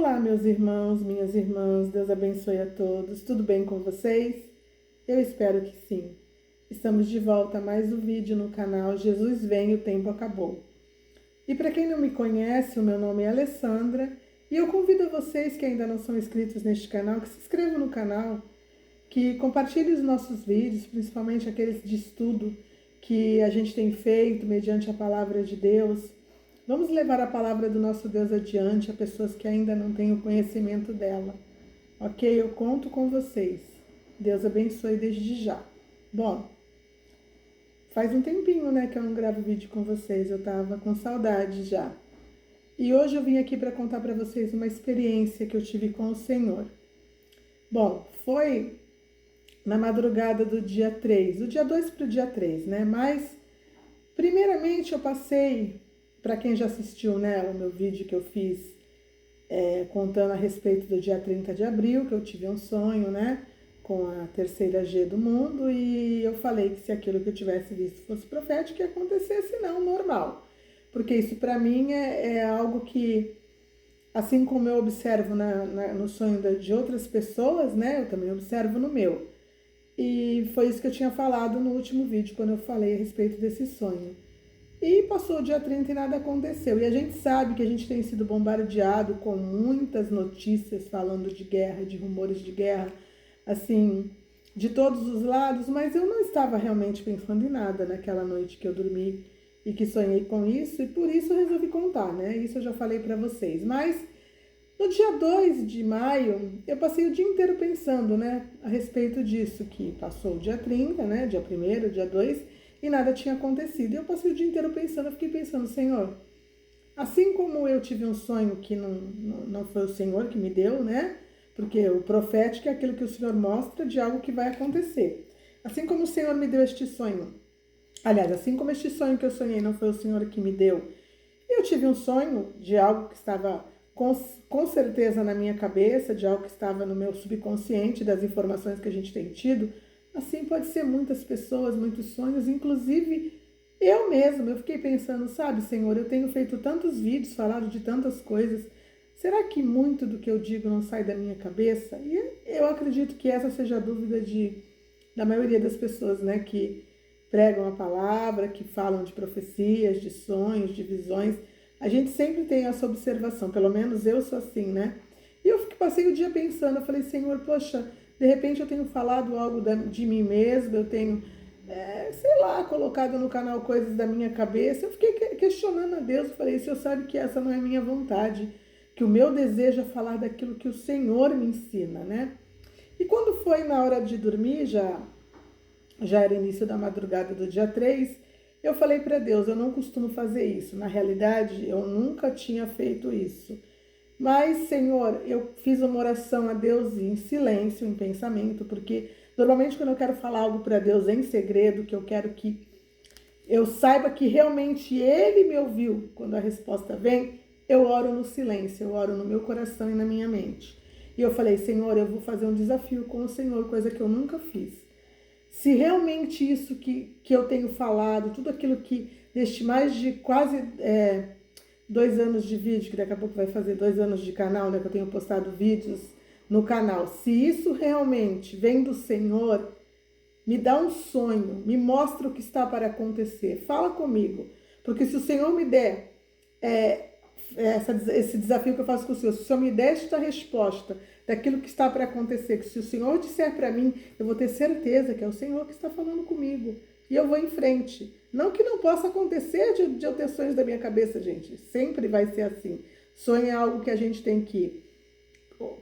Olá, meus irmãos, minhas irmãs, Deus abençoe a todos. Tudo bem com vocês? Eu espero que sim. Estamos de volta a mais um vídeo no canal Jesus Vem, o Tempo Acabou. E para quem não me conhece, o meu nome é Alessandra e eu convido vocês que ainda não são inscritos neste canal, que se inscrevam no canal, que compartilhem os nossos vídeos, principalmente aqueles de estudo que a gente tem feito mediante a palavra de Deus. Vamos levar a palavra do nosso Deus adiante a pessoas que ainda não têm o conhecimento dela. Ok? Eu conto com vocês. Deus abençoe desde já. Bom, faz um tempinho, né, que eu não gravo vídeo com vocês. Eu tava com saudade já. E hoje eu vim aqui para contar para vocês uma experiência que eu tive com o Senhor. Bom, foi na madrugada do dia 3, do dia 2 para o dia 3, né? Mas, primeiramente, eu passei, para quem já assistiu, né, o meu vídeo que eu fiz contando a respeito do dia 30 de abril, que eu tive um sonho, né, com a terceira G do mundo, e eu falei que se aquilo que eu tivesse visto fosse profético, ia acontecer, se não, normal. Porque isso para mim é algo que, assim como eu observo no sonho de outras pessoas, né, eu também observo no meu. E foi isso que eu tinha falado no último vídeo, quando eu falei a respeito desse sonho. E passou o dia 30 e nada aconteceu. E a gente sabe que a gente tem sido bombardeado com muitas notícias falando de guerra, de rumores de guerra, assim, de todos os lados, mas eu não estava realmente pensando em nada naquela noite que eu dormi e que sonhei com isso, e por isso eu resolvi contar, né? Isso eu já falei para vocês. Mas no dia 2 de maio, eu passei o dia inteiro pensando, né, a respeito disso, que passou o dia 30, né, dia 1º, dia 2, e nada tinha acontecido. E eu passei o dia inteiro pensando, eu fiquei pensando, Senhor, assim como eu tive um sonho que não foi o Senhor que me deu, né, porque o profético é aquilo que o Senhor mostra de algo que vai acontecer. Assim como o Senhor me deu este sonho, aliás, assim como este sonho que eu sonhei não foi o Senhor que me deu, eu tive um sonho de algo que estava com certeza na minha cabeça, de algo que estava no meu subconsciente, das informações que a gente tem tido. Assim pode ser muitas pessoas, muitos sonhos, inclusive eu mesma. Eu fiquei pensando, sabe, Senhor, eu tenho feito tantos vídeos, falado de tantas coisas. Será que muito do que eu digo não sai da minha cabeça? E eu acredito que essa seja a dúvida da maioria das pessoas, né, que pregam a palavra, que falam de profecias, de sonhos, de visões. A gente sempre tem essa observação, pelo menos eu sou assim, né? E eu passei o dia pensando, eu falei, Senhor, poxa, de repente eu tenho falado algo de mim mesma, eu tenho, sei lá, colocado no canal coisas da minha cabeça. Eu fiquei questionando a Deus, eu falei, se eu sabe que essa não é a minha vontade, que o meu desejo é falar daquilo que o Senhor me ensina, né? E quando foi na hora de dormir, já era início da madrugada do dia 3, eu falei para Deus, eu não costumo fazer isso. Na realidade, eu nunca tinha feito isso. Mas, Senhor, eu fiz uma oração a Deus em silêncio, em pensamento, porque normalmente quando eu quero falar algo para Deus em segredo, que eu quero que eu saiba que realmente Ele me ouviu, quando a resposta vem, eu oro no silêncio, eu oro no meu coração e na minha mente. E eu falei, Senhor, eu vou fazer um desafio com o Senhor, coisa que eu nunca fiz. Se realmente isso que eu tenho falado, tudo aquilo que, neste mais de quase 2 anos de vídeo, que daqui a pouco vai fazer 2 anos de canal, né, que eu tenho postado vídeos no canal, se isso realmente vem do Senhor, me dá um sonho, me mostra o que está para acontecer, fala comigo, porque se o Senhor me der esse desafio que eu faço com o Senhor, se o Senhor me der esta resposta daquilo que está para acontecer, que se o Senhor disser para mim, eu vou ter certeza que é o Senhor que está falando comigo, e eu vou em frente. Não que não possa acontecer de eu ter sonhos da minha cabeça, gente, sempre vai ser assim. Sonho é algo que a gente tem que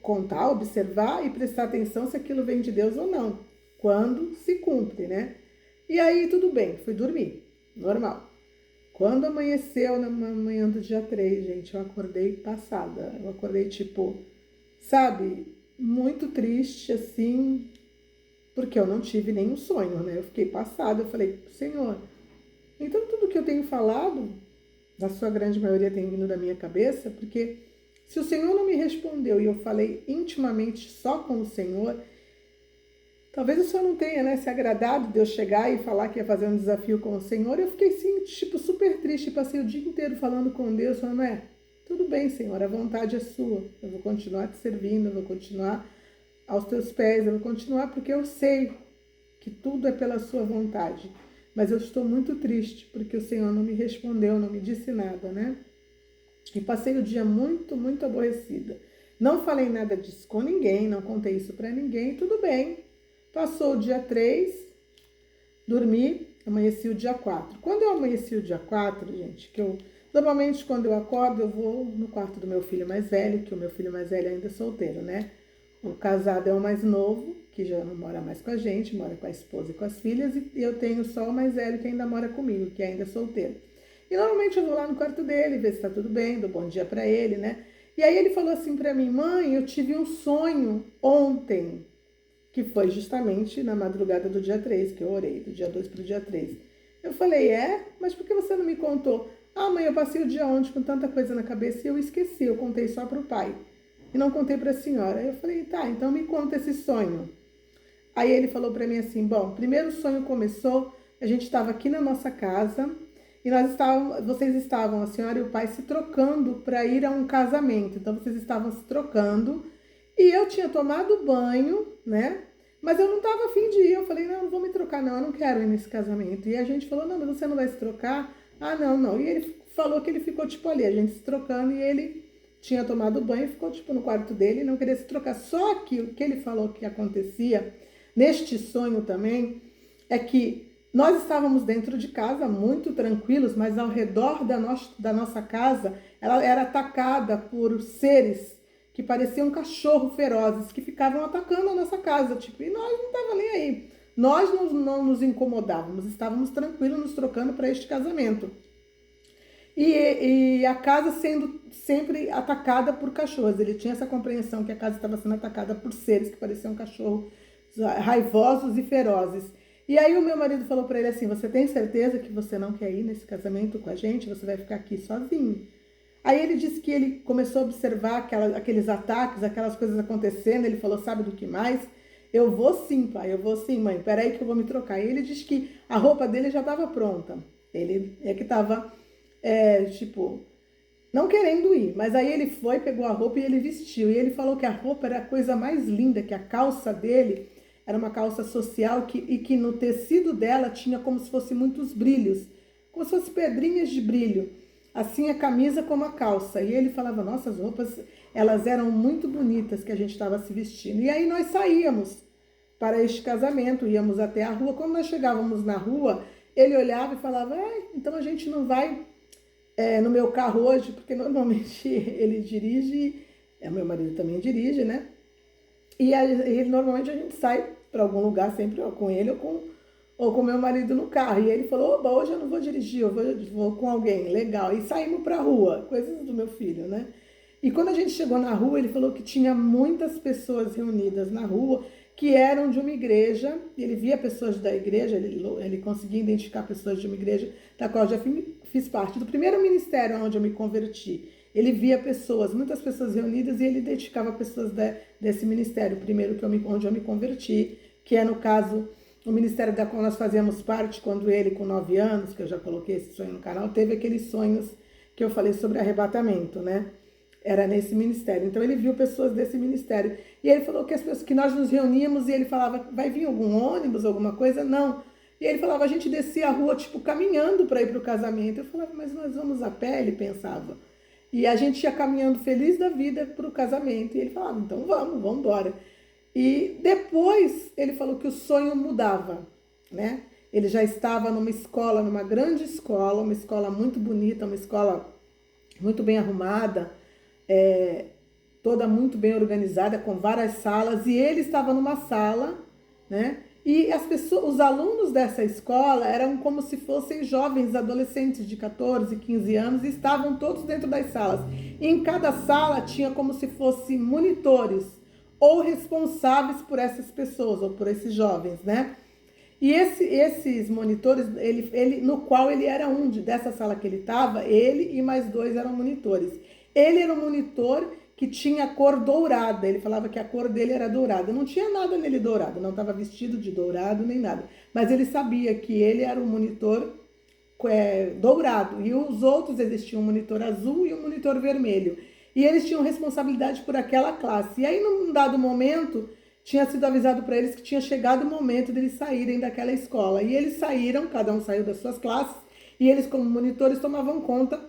contar, observar e prestar atenção se aquilo vem de Deus ou não, quando se cumpre, né? E aí tudo bem, fui dormir, normal. Quando amanheceu na manhã do dia 3, gente, eu acordei passada. Eu acordei tipo, sabe, muito triste, assim, porque eu não tive nenhum sonho, né? Eu fiquei passada, eu falei, Senhor, então tudo que eu tenho falado, na sua grande maioria tem vindo da minha cabeça, porque se o Senhor não me respondeu e eu falei intimamente só com o Senhor, talvez o Senhor não tenha, né, se agradado de eu chegar e falar que ia fazer um desafio com o Senhor. Eu fiquei assim, tipo, super triste, passei o dia inteiro falando com Deus, falando, tudo bem, Senhor, a vontade é sua. Eu vou continuar te servindo, eu vou continuar aos teus pés, eu vou continuar porque eu sei que tudo é pela sua vontade. Mas eu estou muito triste porque o Senhor não me respondeu, não me disse nada, né? E passei o dia muito, muito aborrecida. Não falei nada disso com ninguém, não contei isso para ninguém, tudo bem. Passou o dia 3, dormi, amanheci o dia 4. Quando eu amanheci o dia 4, gente, normalmente quando eu acordo eu vou no quarto do meu filho mais velho, que o meu filho mais velho ainda é solteiro, né? O casado é o mais novo, que já não mora mais com a gente, mora com a esposa e com as filhas, e eu tenho só o mais velho que ainda mora comigo, que ainda é solteiro. E normalmente eu vou lá no quarto dele, ver se tá tudo bem, dou bom dia pra ele, né? E aí ele falou assim pra mim: mãe, eu tive um sonho ontem, que foi justamente na madrugada do dia 3, que eu orei, do dia 2 pro dia 3. Eu falei: mas por que você não me contou? Ah, mãe, eu passei o dia ontem com tanta coisa na cabeça e eu esqueci, eu contei só pro pai. E não contei pra senhora. Aí eu falei: tá, então me conta esse sonho. Aí ele falou pra mim assim: bom, primeiro o sonho começou, a gente estava aqui na nossa casa, e vocês estavam, a senhora e o pai, se trocando para ir a um casamento. Então vocês estavam se trocando e eu tinha tomado banho, né? Mas eu não estava afim de ir. Eu falei: não vou me trocar, não, eu não quero ir nesse casamento. E a gente falou: não, mas você não vai se trocar? Ah, não. E ele falou que ele ficou tipo ali, a gente se trocando, e ele tinha tomado banho e ficou tipo no quarto dele e não queria se trocar. Só que o que ele falou que acontecia neste sonho também é que nós estávamos dentro de casa, muito tranquilos, mas ao redor da nossa casa, ela era atacada por seres que pareciam cachorros ferozes, que ficavam atacando a nossa casa, tipo, e nós não estávamos nem aí. Nós não nos incomodávamos, estávamos tranquilos, nos trocando para este casamento. E a casa sendo sempre atacada por cachorros. Ele tinha essa compreensão que a casa estava sendo atacada por seres que pareciam cachorros raivosos e ferozes. E aí o meu marido falou para ele assim: você tem certeza que você não quer ir nesse casamento com a gente? Você vai ficar aqui sozinho. Aí ele disse que ele começou a observar aqueles ataques, aquelas coisas acontecendo. Ele falou: sabe do que mais? Eu vou sim, pai, eu vou sim, mãe, peraí que eu vou me trocar. E ele disse que a roupa dele já estava pronta. Ele é que estava, tipo, não querendo ir. Mas aí ele foi, pegou a roupa e ele vestiu. E ele falou que a roupa era a coisa mais linda, que a calça dele era uma calça social e que no tecido dela tinha como se fosse muitos brilhos, como se fossem pedrinhas de brilho, assim a camisa como a calça. E ele falava: nossa, as roupas, elas eram muito bonitas que a gente estava se vestindo. E aí nós saíamos para este casamento, íamos até a rua. Quando nós chegávamos na rua, ele olhava e falava: então a gente não vai no meu carro hoje, porque normalmente ele dirige, meu marido também dirige, né? E normalmente a gente sai para algum lugar sempre ou com ele ou com meu marido no carro. E ele falou: oba, hoje eu não vou dirigir, eu vou com alguém, legal. E saímos para a rua, coisas do meu filho, né? E quando a gente chegou na rua, ele falou que tinha muitas pessoas reunidas na rua que eram de uma igreja. Ele via pessoas da igreja, ele conseguia identificar pessoas de uma igreja da qual eu já fiz parte. Do primeiro ministério onde eu me converti, ele via pessoas, muitas pessoas reunidas, e ele identificava pessoas desse ministério, primeiro onde eu me converti, que é, no caso, o ministério da qual nós fazíamos parte, quando ele, com 9 anos, que eu já coloquei esse sonho no canal, teve aqueles sonhos que eu falei sobre arrebatamento, né? Era nesse ministério. Então ele viu pessoas desse ministério. E ele falou que as pessoas que nós nos reuníamos, e ele falava: vai vir algum ônibus, alguma coisa? Não. E ele falava: a gente descia a rua, tipo, caminhando para ir para o casamento. Eu falava: mas nós vamos a pé? Ele pensava. E a gente ia caminhando feliz da vida para o casamento. E ele falava: então vamos embora. E depois ele falou que o sonho mudava, né? Ele já estava numa escola, numa grande escola, uma escola muito bonita, uma escola muito bem arrumada, toda muito bem organizada, com várias salas. E ele estava numa sala, né? E os alunos dessa escola eram como se fossem jovens adolescentes de 14, 15 anos, e estavam todos dentro das salas. E em cada sala tinha como se fossem monitores ou responsáveis por essas pessoas, ou por esses jovens, né? E esses monitores, no qual ele era dessa sala que ele estava, ele e mais 2 eram monitores. Ele era um monitor que tinha cor dourada. Ele falava que a cor dele era dourada. Não tinha nada nele dourado, não estava vestido de dourado nem nada. Mas ele sabia que ele era um monitor dourado, e os outros existiam um monitor azul e um monitor vermelho. E eles tinham responsabilidade por aquela classe. E aí, num dado momento, tinha sido avisado para eles que tinha chegado o momento deles saírem daquela escola. E eles saíram, cada um saiu das suas classes, e eles, como monitores, tomavam conta.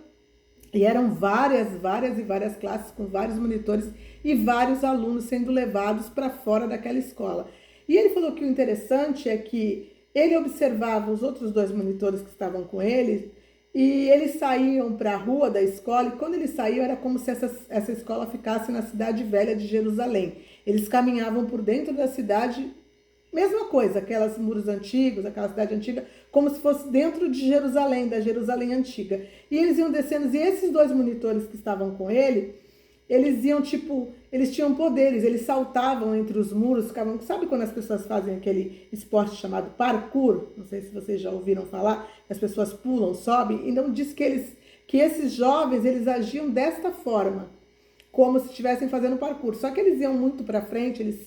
E eram várias classes com vários monitores e vários alunos sendo levados para fora daquela escola. E ele falou que o interessante é que ele observava os outros 2 monitores que estavam com ele e eles saíam para a rua da escola, e quando eles saíam era como se essa escola ficasse na cidade velha de Jerusalém. Eles caminhavam por dentro da cidade, mesma coisa, aquelas muros antigos, aquela cidade antiga, como se fosse dentro de Jerusalém, da Jerusalém antiga. E eles iam descendo, e esses 2 monitores que estavam com ele, eles iam eles tinham poderes, eles saltavam entre os muros, ficavam, sabe quando as pessoas fazem aquele esporte chamado parkour? Não sei se vocês já ouviram falar, as pessoas pulam, sobem. Então diz que esses jovens, eles agiam desta forma, como se estivessem fazendo parkour. Só que eles iam muito para frente, eles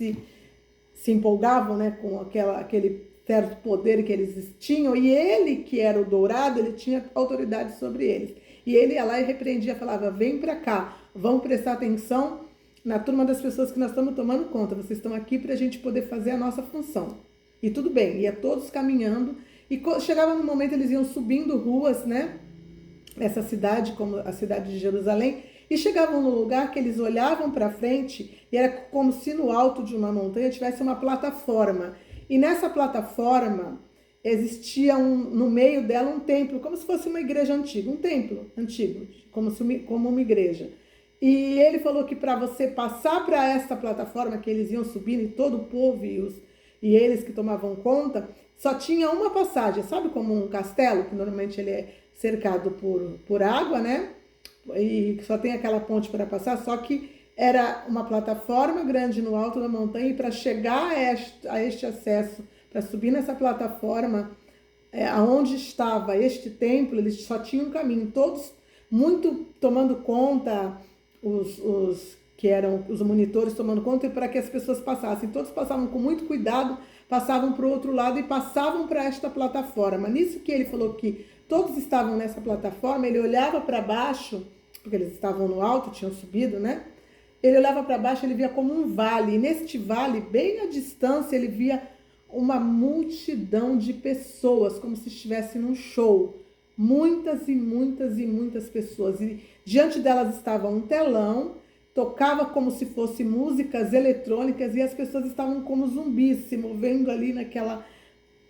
se empolgavam, né, com aquele certo poder que eles tinham, e ele, que era o dourado, ele tinha autoridade sobre eles. E ele ia lá e repreendia, falava, vem para cá, vamos prestar atenção na turma das pessoas que nós estamos tomando conta, vocês estão aqui para a gente poder fazer a nossa função. E tudo bem, ia todos caminhando, e chegava no momento, eles iam subindo ruas, né, essa cidade, como a cidade de Jerusalém, e chegavam no lugar que eles olhavam para frente, e era como se no alto de uma montanha tivesse uma plataforma, e nessa plataforma existia no meio dela um templo, como se fosse uma igreja antiga, um templo antigo, como uma igreja. E ele falou que para você passar para essa plataforma que eles iam subindo, e todo o povo e eles que tomavam conta, só tinha uma passagem, sabe como um castelo, que normalmente ele é cercado por água, né? E só tem aquela ponte para passar, só que era uma plataforma grande no alto da montanha, e para chegar a este acesso, para subir nessa plataforma, aonde estava este templo, eles só tinham um caminho, todos muito tomando conta, os que eram os monitores tomando conta, para que as pessoas passassem. Todos passavam com muito cuidado, passavam para o outro lado e passavam para esta plataforma. Nisso que ele falou que todos estavam nessa plataforma, ele olhava para baixo, porque eles estavam no alto, tinham subido, né? Ele olhava para baixo, ele via como um vale, e neste vale, bem à distância, ele via uma multidão de pessoas, como se estivesse num show. Muitas e muitas pessoas. E diante delas estava um telão, tocava como se fossem músicas eletrônicas, e as pessoas estavam como zumbis, se movendo ali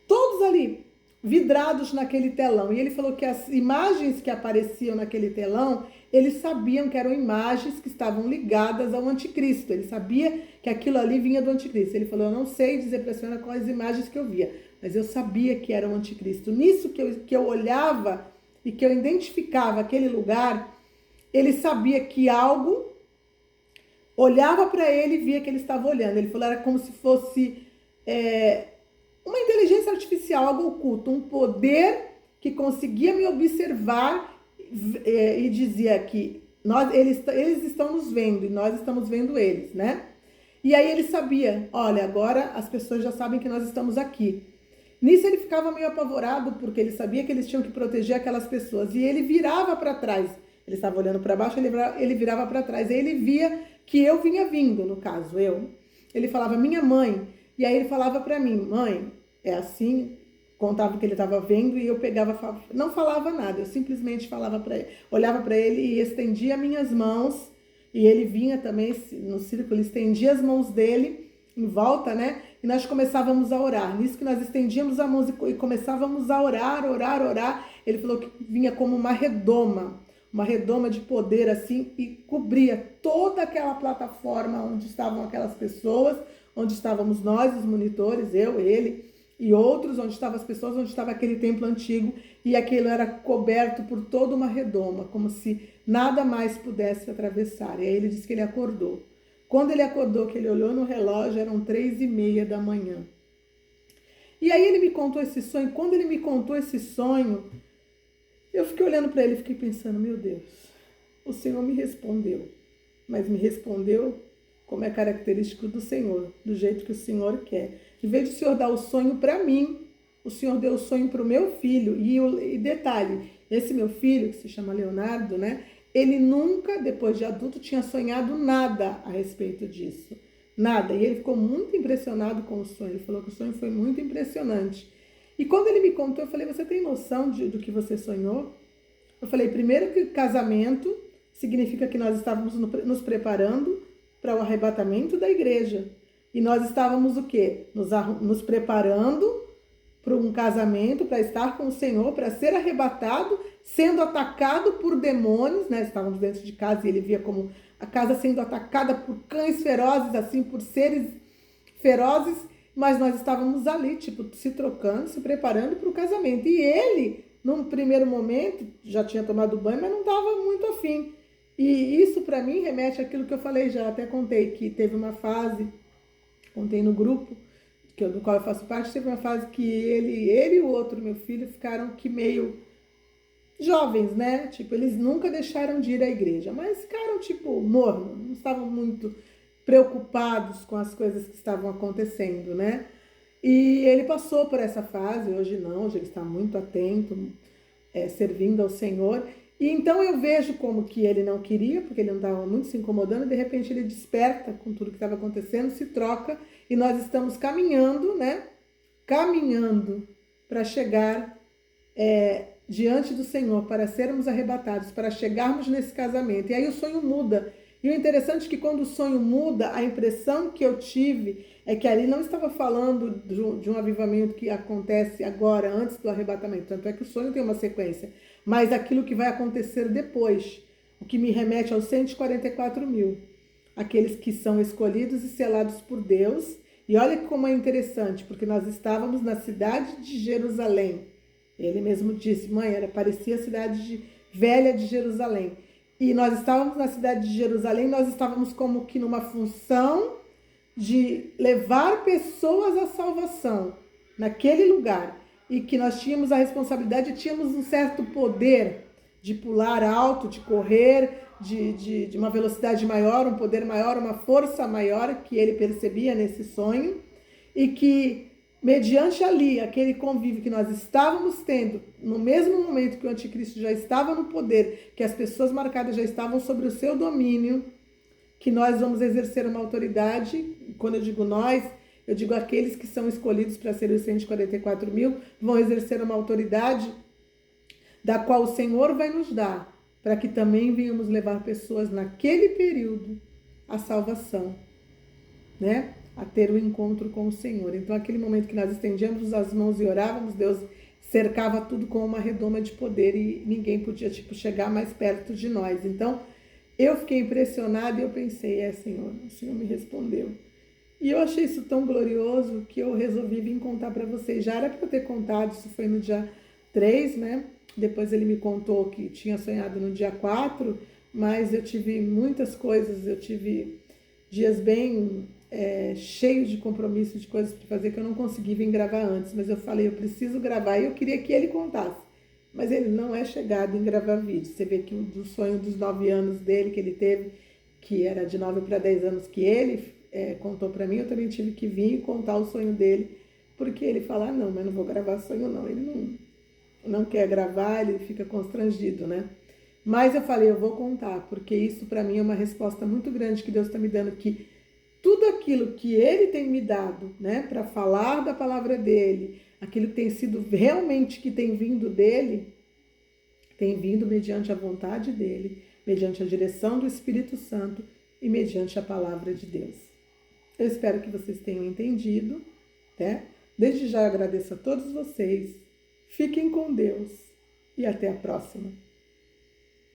todos ali, vidrados naquele telão. E ele falou que as imagens que apareciam naquele telão, eles sabiam que eram imagens que estavam ligadas ao anticristo. Ele sabia que aquilo ali vinha do anticristo. Ele falou, eu não sei dizer para a senhora quais imagens que eu via, mas eu sabia que era o anticristo. Nisso que eu olhava e que eu identificava aquele lugar, ele sabia que algo olhava para ele e via que ele estava olhando. Ele falou, era como se fosse uma inteligência artificial, algo oculto, um poder que conseguia me observar e dizia que eles estão nos vendo e nós estamos vendo eles, né? E aí ele sabia, olha, agora as pessoas já sabem que nós estamos aqui. Nisso ele ficava meio apavorado, porque ele sabia que eles tinham que proteger aquelas pessoas. E ele virava para trás. Ele estava olhando para baixo, ele virava para trás. Aí ele via que eu vinha vindo, no caso, eu. Ele falava, minha mãe. E aí ele falava para mim, mãe, é assim, contava o que ele estava vendo, e eu pegava, não falava nada, eu simplesmente falava para ele, olhava para ele e estendia minhas mãos, e ele vinha também no círculo, estendia as mãos dele em volta, né? E nós começávamos a orar. Nisso que nós estendíamos a mão e começávamos a orar, ele falou que vinha como uma redoma de poder assim, e cobria toda aquela plataforma onde estavam aquelas pessoas, onde estávamos nós, os monitores, eu, ele e outros, onde estavam as pessoas, onde estava aquele templo antigo, e aquilo era coberto por toda uma redoma, como se nada mais pudesse atravessar. E aí ele disse que ele acordou. Quando ele acordou, que ele olhou no relógio, eram 3:30 da manhã. E aí ele me contou esse sonho. Quando ele me contou esse sonho, eu fiquei olhando para ele e fiquei pensando, meu Deus, o Senhor me respondeu, mas me respondeu como é característico do Senhor, do jeito que o Senhor quer. Em vez de o Senhor dar o sonho para mim, o Senhor deu o sonho para o meu filho. E detalhe, esse meu filho, que se chama Leonardo, né? Ele nunca, depois de adulto, tinha sonhado nada a respeito disso. Nada. E ele ficou muito impressionado com o sonho. Ele falou que o sonho foi muito impressionante. E quando ele me contou, eu falei, você tem noção do que você sonhou? Eu falei, primeiro que casamento significa que nós estávamos nos preparando para o arrebatamento da igreja. E nós estávamos o quê? Nos preparando para um casamento, para estar com o Senhor, para ser arrebatado, sendo atacado por demônios, né? Estávamos dentro de casa e ele via como a casa sendo atacada por cães ferozes, assim, por seres ferozes, mas nós estávamos ali, tipo, se trocando, se preparando para o casamento. E ele, num primeiro momento, já tinha tomado banho, mas não estava muito afim. E isso, para mim, remete àquilo que eu falei, já até contei, que teve uma fase, contei no grupo, do qual eu faço parte, teve uma fase que ele e o outro, meu filho, ficaram que meio jovens, né? Tipo, eles nunca deixaram de ir à igreja, mas ficaram, tipo, morno, não estavam muito preocupados com as coisas que estavam acontecendo, né? E ele passou por essa fase, hoje não, hoje ele está muito atento, servindo ao Senhor. E então eu vejo como que ele não queria, porque ele não estava muito se incomodando, e de repente ele desperta com tudo que estava acontecendo, se troca, e nós estamos caminhando, né? Caminhando para chegar diante do Senhor, para sermos arrebatados, para chegarmos nesse casamento. E aí o sonho muda. E o interessante é que quando o sonho muda, a impressão que eu tive é que ali não estava falando de um avivamento que acontece agora, antes do arrebatamento. Tanto é que o sonho tem uma sequência. Mas aquilo que vai acontecer depois, o que me remete aos 144 mil. Aqueles que são escolhidos e selados por Deus. E olha como é interessante, porque nós estávamos na cidade de Jerusalém. Ele mesmo disse, mãe, parecia a cidade velha de Jerusalém. E nós estávamos na cidade de Jerusalém, nós estávamos como que numa função de levar pessoas à salvação naquele lugar. E que nós tínhamos a responsabilidade, tínhamos um certo poder de pular alto, de correr, de uma velocidade maior, um poder maior, uma força maior que ele percebia nesse sonho. E que, mediante ali, aquele convívio que nós estávamos tendo, no mesmo momento que o anticristo já estava no poder, que as pessoas marcadas já estavam sobre o seu domínio, que nós vamos exercer uma autoridade. Quando eu digo nós, eu digo aqueles que são escolhidos para serem os 144 mil, vão exercer uma autoridade da qual o Senhor vai nos dar, para que também venhamos levar pessoas naquele período à salvação, né? A ter o encontro com o Senhor. Então, aquele momento que nós estendíamos as mãos e orávamos, Deus cercava tudo com uma redoma de poder e ninguém podia, chegar mais perto de nós. Então, eu fiquei impressionada e eu pensei, Senhor, o Senhor me respondeu. E eu achei isso tão glorioso que eu resolvi vir contar para vocês. Já era para eu ter contado, isso foi no dia 3, né? Depois ele me contou que tinha sonhado no dia 4, mas eu tive muitas coisas, eu tive dias bem cheios de compromissos, de coisas para fazer que eu não consegui vir gravar antes, mas eu falei, eu preciso gravar e eu queria que ele contasse. Mas ele não é chegado em gravar vídeo. Você vê que do sonho dos 9 anos dele que ele teve, que era de 9 para 10 anos que ele contou para mim, eu também tive que vir e contar o sonho dele, porque ele fala, não, mas não vou gravar sonho não, ele não quer gravar, ele fica constrangido, né? Mas eu falei, eu vou contar, porque isso para mim é uma resposta muito grande que Deus está me dando, que tudo aquilo que ele tem me dado, né, para falar da palavra dele, aquilo que tem sido realmente que tem vindo dele, tem vindo mediante a vontade dele, mediante a direção do Espírito Santo e mediante a palavra de Deus. Eu espero que vocês tenham entendido, né? Desde já agradeço a todos vocês. Fiquem com Deus e até a próxima.